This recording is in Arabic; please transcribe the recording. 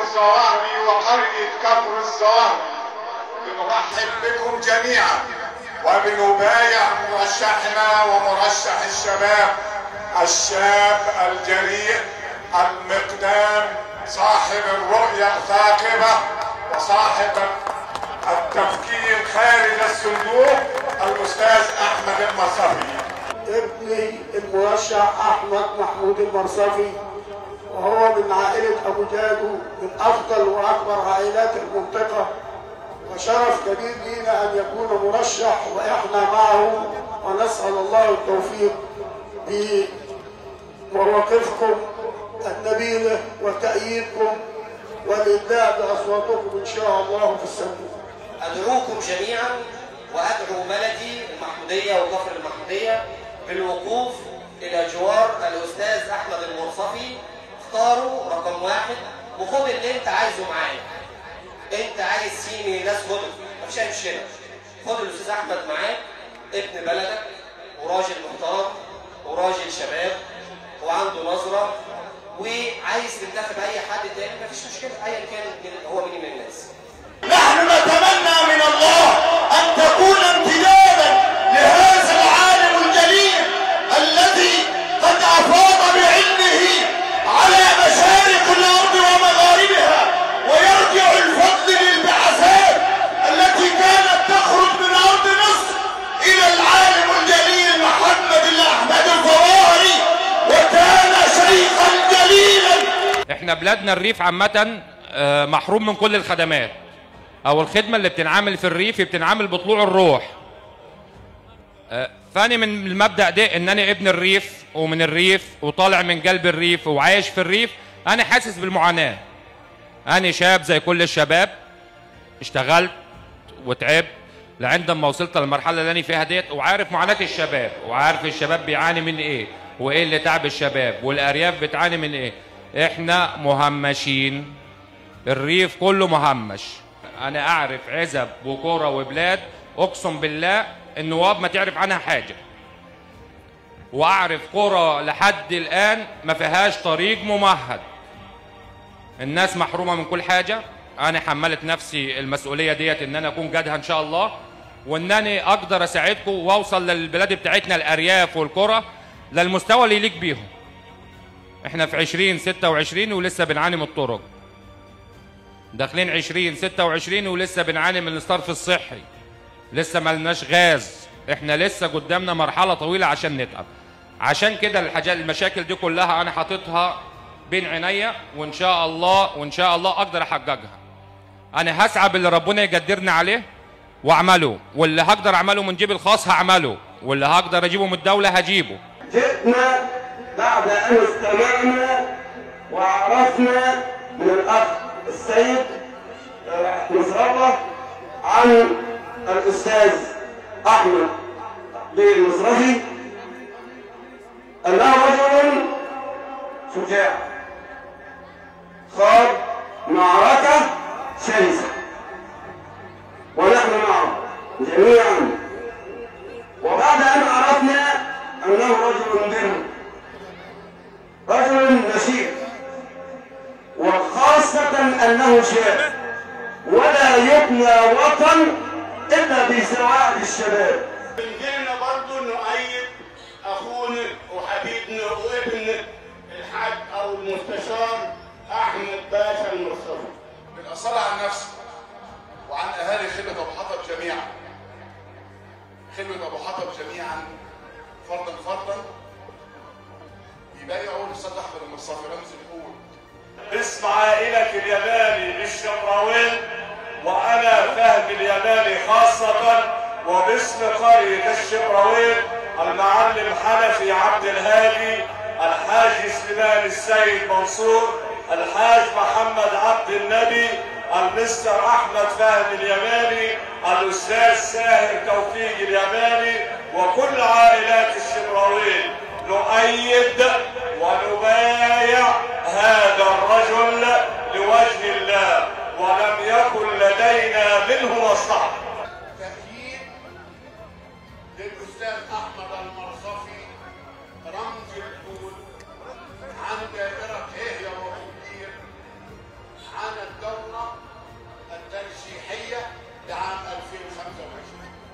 الظواهري وقرية كفر الظواهري بنرحب بكم جميعا وبنبايع مرشحنا ومرشح الشباب الشاب الجريء المقدام صاحب الرؤية الثاقبة وصاحب التفكير خارج الصندوق الأستاذ أحمد المرصفي. ابني المرشح أحمد محمود المرصفي وهو من عائلة أبو جادو من أفضل وأكبر عائلات المنطقة، وشرف كبير لينا أن يكون مرشح وإحنا معه، ونسأل الله التوفيق بمواقفكم النبيلة وتأييدكم والإبداع بأصواتكم إن شاء الله في الصندوق. أدعوكم جميعا وأدعو بلدي المحمودية وكفر المحمودية بالوقوف إلى جوار الأستاذ أحمد المرصفي. اختاروا رقم 1 وخد اللي أنت عايزه معاك. أنت عايز سيني ناس خده، مفيش أي مشكلة. خد الأستاذ أحمد معاك، ابن بلدك وراجل محترم وراجل شباب وعنده نظرة، وعايز تنتخب أي حد تاني مفيش مشكلة، أيا كان هو مين من الناس. نحن نتمنى من الله أن تكون امتدادا لهذا العالم الجليل الذي قد أفاض بعلمه على مشارق الأرض ومغاربها، ويرجع الفضل للبعثات التي كانت تخرج من أرض مصر إلى العالم الجليل محمد الأحمد الظواهري، وكان شيخا جليلا. احنا بلادنا الريف عامة محروم من كل الخدمات، او الخدمه اللي بتنعمل في الريف بتنعمل بطلوع الروح. فاني من المبدا ده ان انا ابن الريف ومن الريف وطالع من قلب الريف وعايش في الريف، انا حاسس بالمعاناه. انا شاب زي كل الشباب، اشتغلت وتعبت لعند ما وصلت للمرحله اللي انا فيها ديت، وعارف معاناه الشباب وعارف الشباب بيعاني من ايه وايه اللي تعب الشباب، والارياف بتعاني من ايه. احنا مهمشين، الريف كله مهمش. أنا أعرف عزب وقرى وبلاد أقسم بالله النواب ما تعرف عنها حاجة، وأعرف قرى لحد الآن ما فيهاش طريق ممهد. الناس محرومة من كل حاجة. أنا حملت نفسي المسؤولية ديت إن أنا أكون جادها إن شاء الله، وإن أنا أقدر أساعدكم وأوصل للبلاد بتاعتنا الأرياف والقرى للمستوى اللي يليق بيهم. إحنا في 2026 ولسه بنعاني من الطرق، داخلين 2026 ولسه بنعاني من الصرف الصحي، لسه مالناش غاز. احنا لسه قدامنا مرحله طويله عشان نتعب. عشان كده المشاكل دي كلها انا حاططها بين عينيا، وان شاء الله اقدر احققها. انا هسعى باللي ربنا يقدرني عليه واعمله، واللي هقدر اعمله من جيبي الخاص هعمله، واللي هقدر اجيبه من الدوله هجيبه. جئنا بعد ان استمعنا وعرفنا من الاخ السيد نصر الله عن الأستاذ أحمد المرصفي أنه رجل شجاع خاض معركة شرسة، ونحن معه جميعا. وبعد أن عرفنا أنه رجل بر، رجل نشيط، وخاصة أنه شاب ولا يبنى وطن إلا بسواعد الشباب. جينا برضه نؤيد أخونا وحبيبنا وابن الحاج أو المستشار أحمد باشا المرصفي. بالأصالة عن نفسي وعن أهالي خلة أبو حطب جميعا، خلة أبو حطب جميعا فردا يبايعوا للأستاذ أحمد المرصفي رمز القوة. باسم عائلة اليماني الشبراويل، وأنا فهد اليماني خاصة، وباسم قرية الشبراويل المعلم حنفي عبد الهادي، الحاج سليمان السيد منصور، الحاج محمد عبد النبي، المستر أحمد فهد اليماني، الأستاذ ساهر توفيق اليماني، وكل عائلات الشبراويل نؤيد ونبايع هذا الرجل لوجه الله، ولم يكن لدينا منه مصلحة. تأييد للأستاذ أحمد المرصفي رمز الفول عن دائرة هي وكبير، عن 2025.